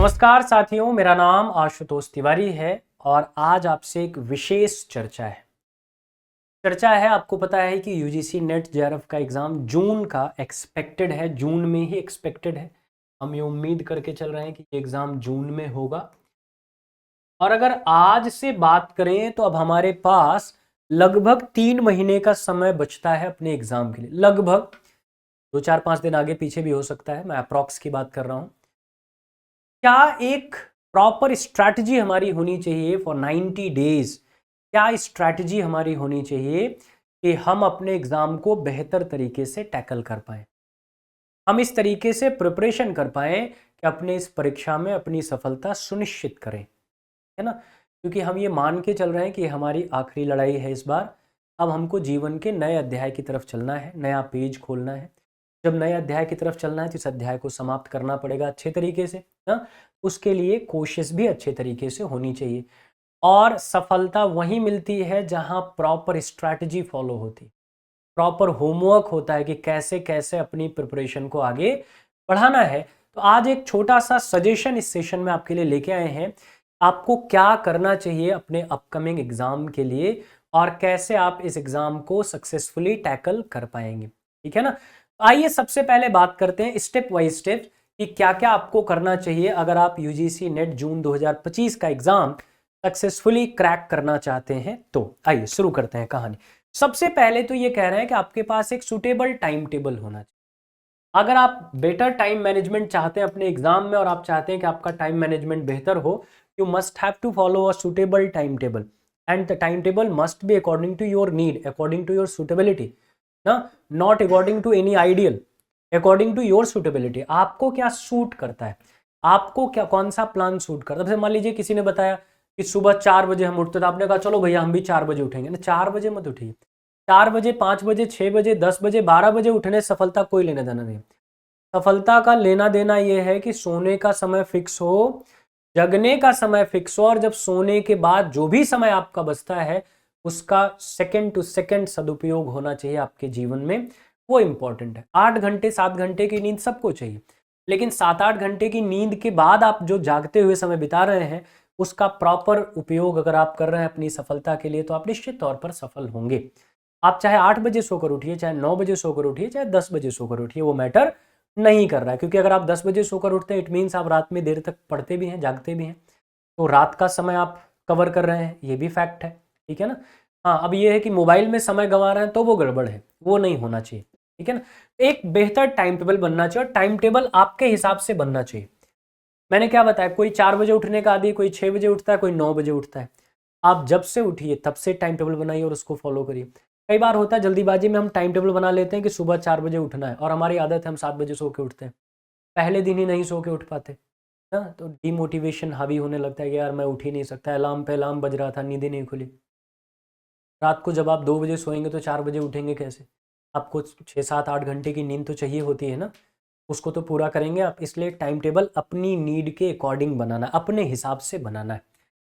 नमस्कार साथियों, मेरा नाम आशुतोष तिवारी है और आज आपसे एक विशेष चर्चा है। आपको पता है कि यूजीसी नेट जेआरएफ का एग्ज़ाम जून का एक्सपेक्टेड है, जून में ही एक्सपेक्टेड है। हम ये उम्मीद करके चल रहे हैं कि एग्ज़ाम जून में होगा। और अगर आज से बात करें तो अब हमारे पास लगभग 3 महीने का समय बचता है अपने एग्ज़ाम के लिए। लगभग 2-4-5 दिन आगे पीछे भी हो सकता है, मैं अप्रॉक्स की बात कर रहा हूँ। क्या एक प्रॉपर स्ट्रैटेजी हमारी होनी चाहिए फॉर 90 डेज? क्या स्ट्रैटेजी हमारी होनी चाहिए कि हम अपने एग्जाम को बेहतर तरीके से टैकल कर पाए, हम इस तरीके से प्रिपरेशन कर पाए कि अपने इस परीक्षा में अपनी सफलता सुनिश्चित करें, है ना? क्योंकि हम ये मान के चल रहे हैं कि हमारी आखिरी लड़ाई है इस बार। अब हमको जीवन के नए अध्याय की तरफ चलना है, नया पेज खोलना है। जब नए अध्याय की तरफ चलना है तो इस अध्याय को समाप्त करना पड़ेगा अच्छे तरीके से, ना? उसके लिए कोशिश भी अच्छे तरीके से होनी चाहिए। और सफलता वहीं मिलती है जहां प्रॉपर स्ट्रैटेजी फॉलो होती, प्रॉपर होमवर्क होता है कि कैसे कैसे अपनी प्रिपरेशन को आगे बढ़ाना है। तो आज एक छोटा सा सजेशन इस सेशन में आपके लिए लेके आए हैं, आपको क्या करना चाहिए अपने अपकमिंग एग्जाम के लिए और कैसे आप इस एग्जाम को सक्सेसफुली टैकल कर पाएंगे, ठीक है ना? आइए सबसे पहले बात करते हैं स्टेप बाय स्टेप कि क्या क्या आपको करना चाहिए अगर आप यूजीसी नेट जून 2025 का एग्जाम सक्सेसफुली क्रैक करना चाहते हैं। तो आइए शुरू करते हैं कहानी। सबसे पहले तो ये कह रहे हैं कि आपके पास एक सूटेबल टाइम टेबल होना चाहिए। अगर आप बेटर टाइम मैनेजमेंट चाहते हैं अपने एग्जाम में और आप चाहते हैं कि आपका टाइम मैनेजमेंट बेहतर हो, you must have to follow a suitable time table and the time table must be according to your need, according to your suitability, ना, not according to any ideal, according to your suitability. आपको क्या suit करता है, आपको क्या कौन सा plan suit करता है। जैसे मान लीजिए किसी ने बताया कि सुबह 4 बजे हम उठते, तो आपने कहा चलो भैया हम भी 4 बजे उठेंगे। ना, 4 बजे मत उठिए। 4 बजे, 5 बजे, 6 बजे, 10 बजे, 12 बजे उठने से सफलता कोई लेना देना नहीं। सफलता का लेना देना यह है कि सोने का समय फिक्स हो, जगने का समय फिक्स हो, और जब सोने के बाद जो भी समय आपका बचता है उसका सेकंड टू सेकंड सदुपयोग होना चाहिए आपके जीवन में, वो इंपॉर्टेंट है। 8 घंटे 7 घंटे की नींद सबको चाहिए, लेकिन 7-8 घंटे की नींद के बाद आप जो जागते हुए समय बिता रहे हैं उसका प्रॉपर उपयोग अगर आप कर रहे हैं अपनी सफलता के लिए, तो आप निश्चित तौर पर सफल होंगे। आप चाहे 8 बजे सोकर उठिए, चाहे 9 बजे सोकर उठिए, चाहे 10 बजे सोकर उठिए, वो मैटर नहीं कर रहा है। क्योंकि अगर आप 10 बजे सोकर उठते हैं इट मीन्स आप रात में देर तक पढ़ते भी हैं, जागते भी हैं, तो रात का समय आप कवर कर रहे हैं, ये भी फैक्ट है, ठीक है ना? हाँ, अब ये है कि मोबाइल में समय गंवा रहे हैं तो वो गड़बड़ है, वो नहीं होना चाहिए, ठीक है ना? एक बेहतर टाइम टेबल बनना चाहिए और टाइम टेबल आपके हिसाब से बनना चाहिए। मैंने क्या बताया, कोई 4 बजे उठने का आदी है, कोई 6 बजे उठता है, कोई 9 बजे उठता है। आप जब से उठिए तब से टाइम टेबल बनाइए और उसको फॉलो करिए। कई बार होता है जल्दीबाजी में हम टाइम टेबल बना लेते हैं कि सुबह 4 बजे उठना है और हमारी आदत है हम 7 बजे सो के उठते हैं, पहले दिन ही नहीं सो के उठ पाते ना, तो डिमोटिवेशन हावी होने लगता है कि यार मैं उठ ही नहीं सकता, अलार्म पे अलार्म बज रहा था, नींद ही नहीं खुली। रात को जब आप 2 बजे सोएंगे तो 4 बजे उठेंगे कैसे? आपको 6-7-8 घंटे की नींद तो चाहिए होती है ना, उसको तो पूरा करेंगे आप। इसलिए टाइम टेबल अपनी नीड के अकॉर्डिंग बनाना, अपने हिसाब से बनाना है,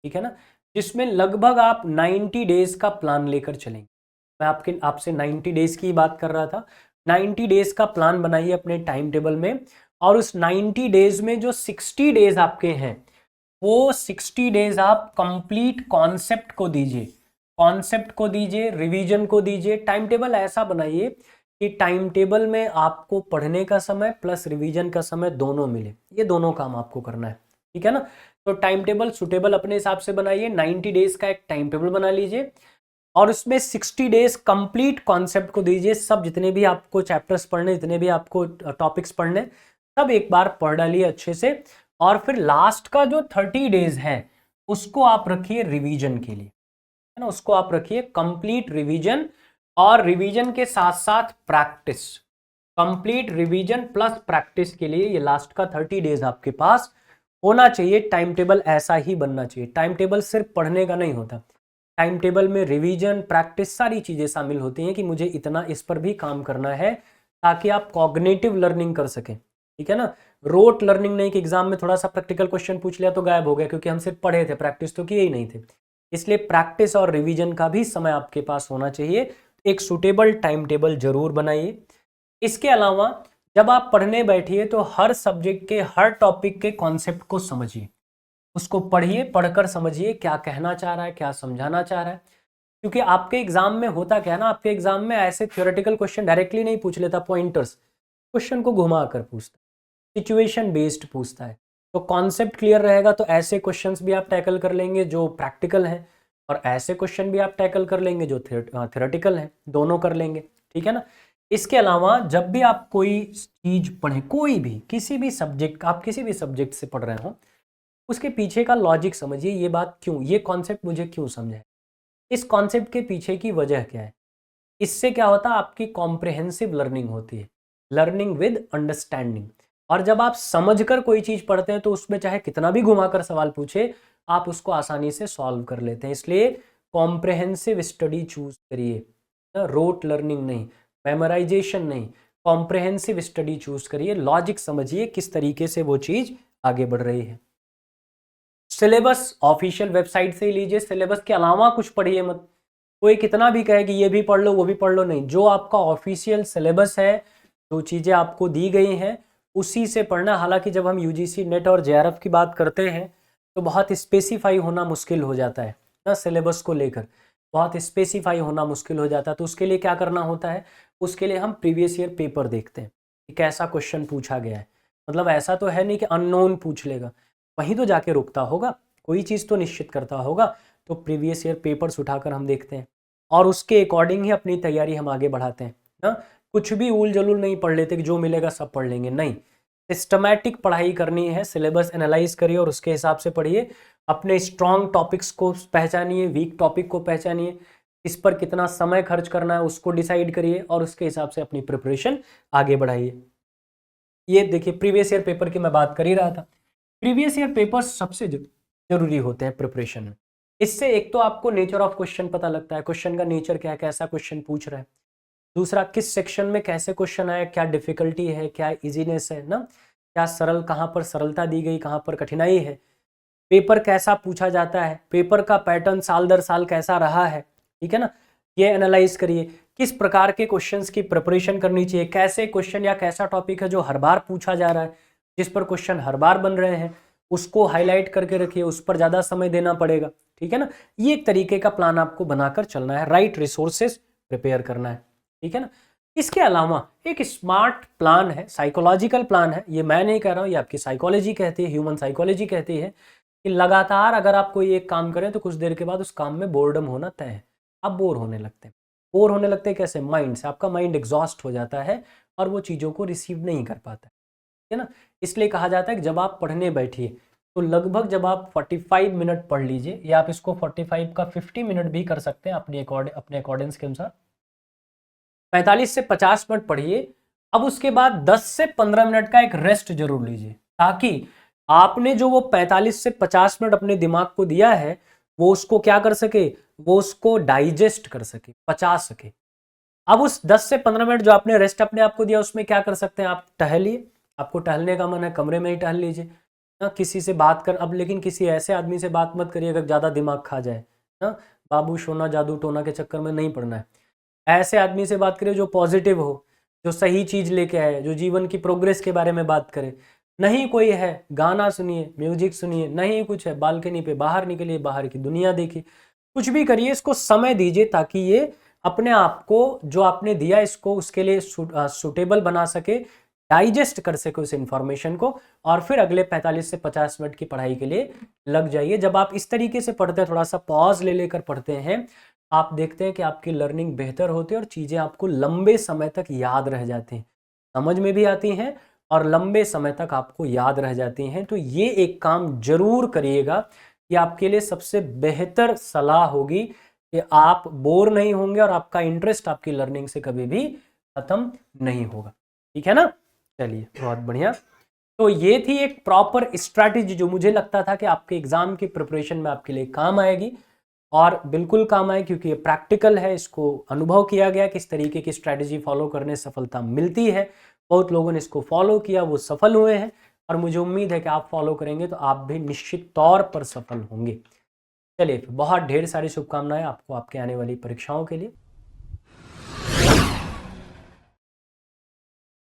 ठीक है ना? जिसमें लगभग आप 90 डेज का प्लान लेकर चलेंगे। मैं आपसे 90 डेज की बात कर रहा था। 90 डेज का प्लान बनाइए अपने टाइम टेबल में, और उस 90 डेज में जो 60 डेज आपके हैं वो 60 डेज आप कंप्लीट कॉन्सेप्ट को दीजिए, कॉन्सेप्ट को दीजिए, रिवीजन को दीजिए। टाइम टेबल ऐसा बनाइए कि टाइम टेबल में आपको पढ़ने का समय प्लस रिवीजन का समय दोनों मिले, ये दोनों काम आपको करना है, ठीक है ना? तो टाइम टेबल सुटेबल अपने हिसाब से बनाइए, 90 डेज का एक टाइम टेबल बना लीजिए और उसमें 60 डेज कंप्लीट कॉन्सेप्ट को दीजिए। सब जितने भी आपको चैप्टर्स पढ़ने, जितने भी आपको टॉपिक्स पढ़ने, सब एक बार पढ़ डालिए अच्छे से। और फिर लास्ट का जो 30 डेज है उसको आप रखिए रिवीजन के लिए, है ना? उसको आप रखिए कंप्लीट रिवीजन, और रिवीजन के साथ साथ practice. Complete revision plus practice के लिए ये लास्ट का 30 डेज आपके पास होना चाहिए। टाइम टेबल ऐसा ही बनना चाहिए। टाइम टेबल सिर्फ पढ़ने का नहीं होता, टाइम टेबल में रिवीजन, प्रैक्टिस, सारी चीजें शामिल होती हैं कि मुझे इतना इस पर भी काम करना है ताकि आप कॉग्निटिव लर्निंग कर सकें, ठीक है ना? रोट लर्निंग नहीं कि एग्जाम में थोड़ा सा प्रैक्टिकल क्वेश्चन पूछ लिया तो गायब हो गया, क्योंकि हम सिर्फ पढ़े थे, प्रैक्टिस तो किए ही नहीं थे। इसलिए प्रैक्टिस और रिवीजन का भी समय आपके पास होना चाहिए। एक सुटेबल टाइम टेबल जरूर बनाइए। इसके अलावा जब आप पढ़ने बैठिए तो हर सब्जेक्ट के हर टॉपिक के कॉन्सेप्ट को समझिए, उसको पढ़िए, पढ़कर समझिए क्या कहना चाह रहा है, क्या समझाना चाह रहा है। क्योंकि आपके एग्जाम में होता क्या है ना, आपके एग्जाम में ऐसे थ्योरेटिकल क्वेश्चन डायरेक्टली नहीं पूछ लेता, पॉइंटर्स क्वेश्चन को घुमा कर पूछता, सिचुएशन बेस्ड पूछता है। तो कॉन्सेप्ट क्लियर रहेगा तो ऐसे क्वेश्चंस भी आप टैकल कर लेंगे जो प्रैक्टिकल हैं, और ऐसे क्वेश्चन भी आप टैकल कर लेंगे जो थ्योरेटिकल हैं, दोनों कर लेंगे, ठीक है ना। इसके अलावा जब भी आप कोई चीज पढ़ें, कोई भी किसी भी सब्जेक्ट, आप किसी भी सब्जेक्ट से पढ़ रहे हो, उसके पीछे का लॉजिक समझिए, ये बात क्यों, ये कॉन्सेप्ट मुझे क्यों समझा है, इस कॉन्सेप्ट के पीछे की वजह क्या है। इससे क्या होता है, आपकी कॉम्प्रिहेंसिव लर्निंग होती है, लर्निंग विद अंडरस्टैंडिंग। और जब आप समझकर कोई चीज पढ़ते हैं तो उसमें चाहे कितना भी घुमाकर सवाल पूछे, आप उसको आसानी से सॉल्व कर लेते हैं। इसलिए कॉम्प्रिहेंसिव स्टडी चूज करिए, रोट लर्निंग नहीं, मेमोराइजेशन नहीं, कॉम्प्रिहेंसिव स्टडी चूज करिए, लॉजिक समझिए किस तरीके से वो चीज आगे बढ़ रही है। सिलेबस ऑफिशियल वेबसाइट से ही लीजिए, सिलेबस के अलावा कुछ पढ़िए मत। कोई कितना भी कहे कि ये भी पढ़ लो वो भी पढ़ लो, नहीं, जो आपका ऑफिशियल सिलेबस है, जो चीज़ें आपको दी गई हैं उसी से पढ़ना। हालांकि जब हम यूजीसी नेट और जेआरएफ की बात करते हैं तो बहुत स्पेसिफाई होना मुश्किल हो जाता है ना, सिलेबस को लेकर बहुत स्पेसिफाई होना मुश्किल हो जाता है। तो उसके लिए क्या करना होता है, उसके लिए हम प्रीवियस ईयर पेपर देखते हैं कि कैसा क्वेश्चन पूछा गया है। मतलब ऐसा तो है नहीं कि अननोन पूछ लेगा, वहीं तो जाके रुकता होगा, कोई चीज़ तो निश्चित करता होगा। तो प्रीवियस ईयर पेपर्स उठाकर हम देखते हैं और उसके अकॉर्डिंग ही अपनी तैयारी हम आगे बढ़ाते हैं ना। कुछ भी उल जलूल नहीं पढ़ लेते कि जो मिलेगा सब पढ़ लेंगे, नहीं, सिस्टमैटिक पढ़ाई करनी है। सिलेबस एनालाइज करिए और उसके हिसाब से पढ़िए, अपने स्ट्रॉन्ग टॉपिक्स को पहचानिए, वीक टॉपिक को पहचानिए, इस पर कितना समय खर्च करना है उसको डिसाइड करिए और उसके हिसाब से अपनी प्रिपरेशन आगे बढ़ाइए। ये देखिए प्रीवियस ईयर पेपर की मैं बात कर ही रहा था। प्रीवियस ईयर पेपर सबसे जरूरी होते हैं प्रिपरेशन में। इससे एक तो आपको नेचर ऑफ क्वेश्चन पता लगता है, क्वेश्चन का नेचर क्या है, कैसा क्वेश्चन पूछ रहा है। दूसरा, किस सेक्शन में कैसे क्वेश्चन आया, क्या डिफिकल्टी है, क्या इजीनेस है ना, क्या सरल, कहाँ पर सरलता दी गई, कहाँ पर कठिनाई है। पेपर कैसा पूछा जाता है, पेपर का पैटर्न साल दर साल कैसा रहा है, ठीक है ना, ये एनालाइज करिए। किस प्रकार के क्वेश्चंस की प्रिपरेशन करनी चाहिए, कैसे क्वेश्चन या कैसा टॉपिक है जो हर बार पूछा जा रहा है, जिस पर क्वेश्चन हर बार बन रहे हैं, उसको हाईलाइट करके रखिए, उस पर ज़्यादा समय देना पड़ेगा, ठीक है ना। ये एक तरीके का प्लान आपको बनाकर चलना है, राइट रिसोर्सेज प्रिपेयर करना है, ठीक है ना। इसके अलावा एक स्मार्ट प्लान है, साइकोलॉजिकल प्लान है, ये मैं नहीं कह रहा हूँ, ये आपकी साइकोलॉजी कहती है, ह्यूमन साइकोलॉजी कहती है कि लगातार अगर आप कोई एक काम करें तो कुछ देर के बाद उस काम में बोर्डम होना तय है, आप बोर होने लगते हैं। बोर होने लगते हैं कैसे, माइंड से, आपका माइंड एग्जॉस्ट हो जाता है और वो चीज़ों को रिसीव नहीं कर पाता है ना। इसलिए कहा जाता है कि जब आप पढ़ने बैठिए तो लगभग जब आप 45 मिनट पढ़ लीजिए, या आप इसको 45 का 50 मिनट भी कर सकते हैं अपने अकॉर्डेंस के अनुसार। 45 से 50 मिनट पढ़िए, अब उसके बाद 10 से 15 मिनट का एक रेस्ट जरूर लीजिए, ताकि आपने जो वो 45 से 50 मिनट अपने दिमाग को दिया है वो उसको क्या कर सके, वो उसको डाइजेस्ट कर सके, पचा सके। अब उस 10 से 15 मिनट जो आपने रेस्ट अपने आप को दिया उसमें क्या कर सकते हैं, आप टहलिए, आपको टहलने का मन है कमरे में ही टहल लीजिए ना, किसी से बात कर, अब लेकिन किसी ऐसे आदमी से बात मत करिए अगर ज़्यादा दिमाग खा जाए ना, बाबू सोना जादू टोना के चक्कर में नहीं पड़ना है। ऐसे आदमी से बात करिए जो पॉजिटिव हो, जो सही चीज़ लेके आए, जो जीवन की प्रोग्रेस के बारे में बात करे। नहीं कोई है, गाना सुनिए, म्यूजिक सुनिए, नहीं कुछ है, बालकनी पे बाहर निकलिए, बाहर की दुनिया देखिए, कुछ भी करिए, इसको समय दीजिए ताकि ये अपने आप को जो आपने दिया इसको उसके लिए सूटेबल बना सके, डाइजेस्ट कर सके उस इंफॉर्मेशन को, और फिर अगले 45 से 50 मिनट की पढ़ाई के लिए लग जाइए। जब आप इस तरीके से पढ़ते हैं, थोड़ा सा पॉज ले लेकर पढ़ते हैं, आप देखते हैं कि आपकी लर्निंग बेहतर होती है और चीज़ें आपको लंबे समय तक याद रह जाती हैं, समझ में भी आती हैं और लंबे समय तक आपको याद रह जाती हैं। तो ये एक काम जरूर करिएगा, ये आपके लिए सबसे बेहतर सलाह होगी कि आप बोर नहीं होंगे और आपका इंटरेस्ट आपकी लर्निंग से कभी भी खत्म नहीं होगा, ठीक है ना। चलिए बहुत बढ़िया। तो ये थी एक प्रॉपर स्ट्रैटेजी जो मुझे लगता था कि आपके एग्जाम की प्रिपरेशन में आपके लिए काम आएगी, और बिल्कुल काम आए, क्योंकि ये प्रैक्टिकल है, इसको अनुभव किया गया किस तरीके की स्ट्रैटेजी फॉलो करने सफलता मिलती है। बहुत लोगों ने इसको फॉलो किया, वो सफल हुए हैं, और मुझे उम्मीद है कि आप फॉलो करेंगे तो आप भी निश्चित तौर पर सफल होंगे। चलिए, बहुत ढेर सारी शुभकामनाएं आपको आपके आने वाली परीक्षाओं के लिए।